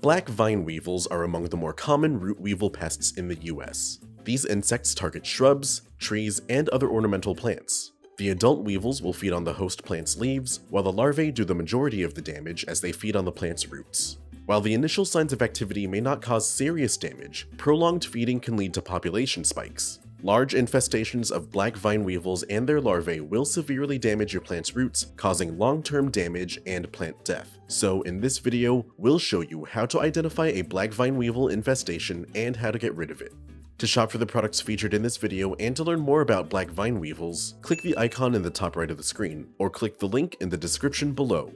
Black vine weevils are among the more common root weevil pests in the US. These insects target shrubs, trees, and other ornamental plants. The adult weevils will feed on the host plant's leaves, while the larvae do the majority of the damage as they feed on the plant's roots. While the initial signs of activity may not cause serious damage, prolonged feeding can lead to population spikes. Large infestations of black vine weevils and their larvae will severely damage your plant's roots, causing long-term damage and plant death. So in this video, we'll show you how to identify a black vine weevil infestation and how to get rid of it. To shop for the products featured in this video and to learn more about black vine weevils, click the icon in the top right of the screen, or click the link in the description below.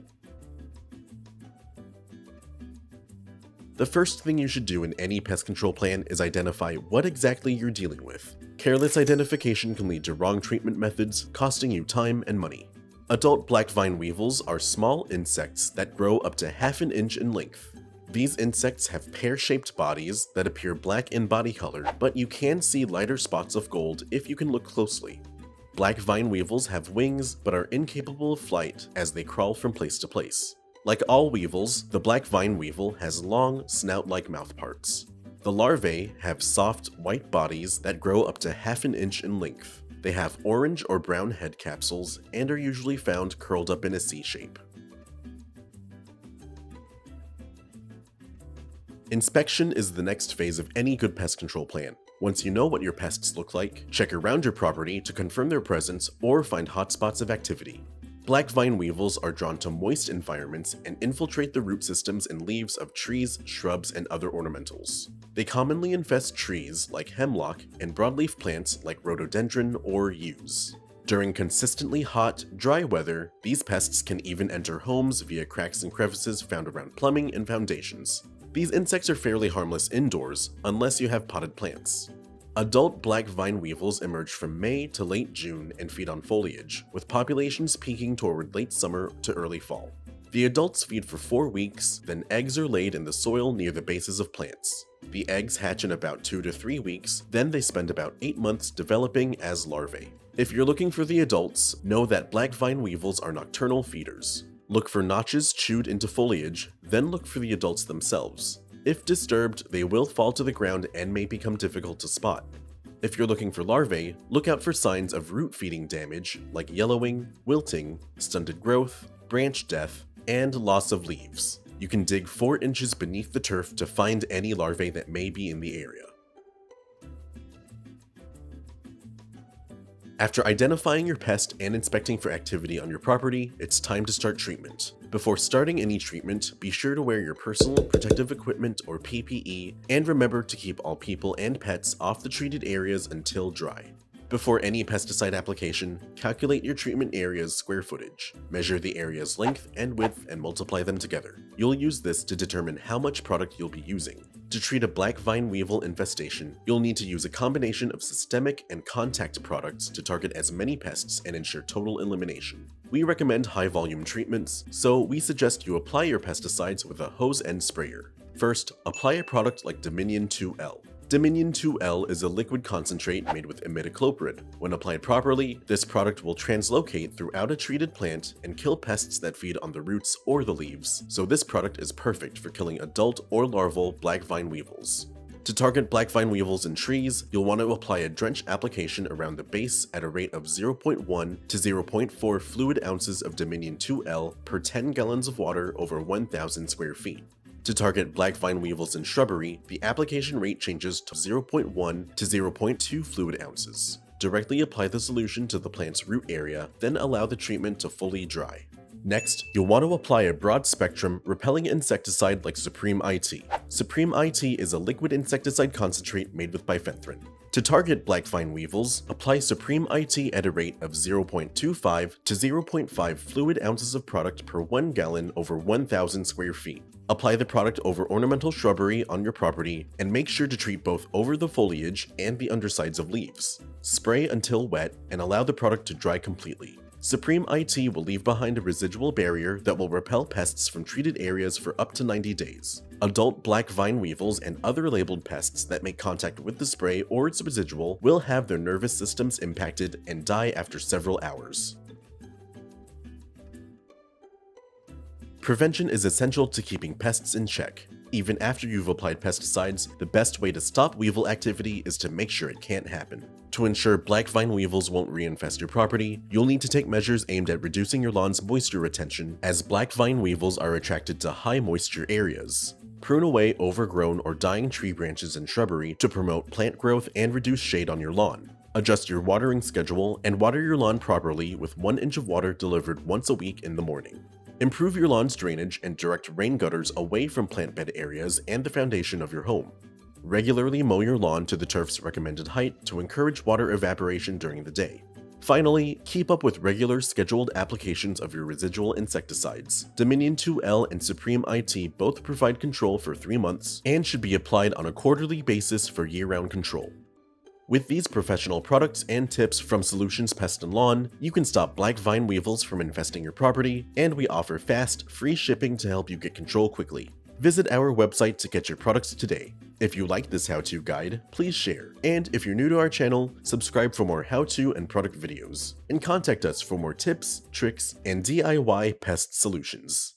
The first thing you should do in any pest control plan is identify what exactly you're dealing with. Careless identification can lead to wrong treatment methods, costing you time and money. Adult black vine weevils are small insects that grow up to half an inch in length. These insects have pear-shaped bodies that appear black in body color, but you can see lighter spots of gold if you can look closely. Black vine weevils have wings but are incapable of flight as they crawl from place to place. Like all weevils, the black vine weevil has long, snout-like mouthparts. The larvae have soft, white bodies that grow up to half an inch in length. They have orange or brown head capsules and are usually found curled up in a C shape. Inspection is the next phase of any good pest control plan. Once you know what your pests look like, check around your property to confirm their presence or find hotspots of activity. Black vine weevils are drawn to moist environments and infiltrate the root systems and leaves of trees, shrubs, and other ornamentals. They commonly infest trees like hemlock and broadleaf plants like rhododendron or yews. During consistently hot, dry weather, these pests can even enter homes via cracks and crevices found around plumbing and foundations. These insects are fairly harmless indoors, unless you have potted plants. Adult black vine weevils emerge from May to late June and feed on foliage, with populations peaking toward late summer to early fall. The adults feed for 4 weeks, then eggs are laid in the soil near the bases of plants. The eggs hatch in about 2 to 3 weeks, then they spend about 8 months developing as larvae. If you're looking for the adults, know that black vine weevils are nocturnal feeders. Look for notches chewed into foliage, then look for the adults themselves. If disturbed, they will fall to the ground and may become difficult to spot. If you're looking for larvae, look out for signs of root feeding damage like yellowing, wilting, stunted growth, branch death, and loss of leaves. You can dig 4 inches beneath the turf to find any larvae that may be in the area. After identifying your pest and inspecting for activity on your property, it's time to start treatment. Before starting any treatment, be sure to wear your personal protective equipment or PPE, and remember to keep all people and pets off the treated areas until dry. Before any pesticide application, calculate your treatment area's square footage. Measure the area's length and width and multiply them together. You'll use this to determine how much product you'll be using. To treat a black vine weevil infestation, you'll need to use a combination of systemic and contact products to target as many pests and ensure total elimination. We recommend high-volume treatments, so we suggest you apply your pesticides with a hose end sprayer. First, apply a product like Dominion 2L. Dominion 2L is a liquid concentrate made with imidacloprid. When applied properly, this product will translocate throughout a treated plant and kill pests that feed on the roots or the leaves, so this product is perfect for killing adult or larval black vine weevils. To target black vine weevils in trees, you'll want to apply a drench application around the base at a rate of 0.1 to 0.4 fluid ounces of Dominion 2L per 10 gallons of water over 1,000 square feet. To target black vine weevils in shrubbery, the application rate changes to 0.1 to 0.2 fluid ounces. Directly apply the solution to the plant's root area, then allow the treatment to fully dry. Next, you'll want to apply a broad-spectrum repelling insecticide like Supreme IT. Supreme IT is a liquid insecticide concentrate made with bifenthrin. To target black vine weevils, apply Supreme IT at a rate of 0.25 to 0.5 fluid ounces of product per 1 gallon over 1,000 square feet. Apply the product over ornamental shrubbery on your property and make sure to treat both over the foliage and the undersides of leaves. Spray until wet and allow the product to dry completely. Supreme IT will leave behind a residual barrier that will repel pests from treated areas for up to 90 days. Adult black vine weevils and other labeled pests that make contact with the spray or its residual will have their nervous systems impacted and die after several hours. Prevention is essential to keeping pests in check. Even after you've applied pesticides, the best way to stop weevil activity is to make sure it can't happen. To ensure black vine weevils won't reinfest your property, you'll need to take measures aimed at reducing your lawn's moisture retention, as black vine weevils are attracted to high moisture areas. Prune away overgrown or dying tree branches and shrubbery to promote plant growth and reduce shade on your lawn. Adjust your watering schedule and water your lawn properly with 1 inch of water delivered once a week in the morning. Improve your lawn's drainage and direct rain gutters away from plant bed areas and the foundation of your home. Regularly mow your lawn to the turf's recommended height to encourage water evaporation during the day. Finally, keep up with regular scheduled applications of your residual insecticides. Dominion 2L and Supreme IT both provide control for 3 months and should be applied on a quarterly basis for year-round control. With these professional products and tips from Solutions Pest and Lawn, you can stop black vine weevils from infesting your property, and we offer fast, free shipping to help you get control quickly. Visit our website to get your products today. If you like this how-to guide, please share. And if you're new to our channel, subscribe for more how-to and product videos. And contact us for more tips, tricks, and DIY pest solutions.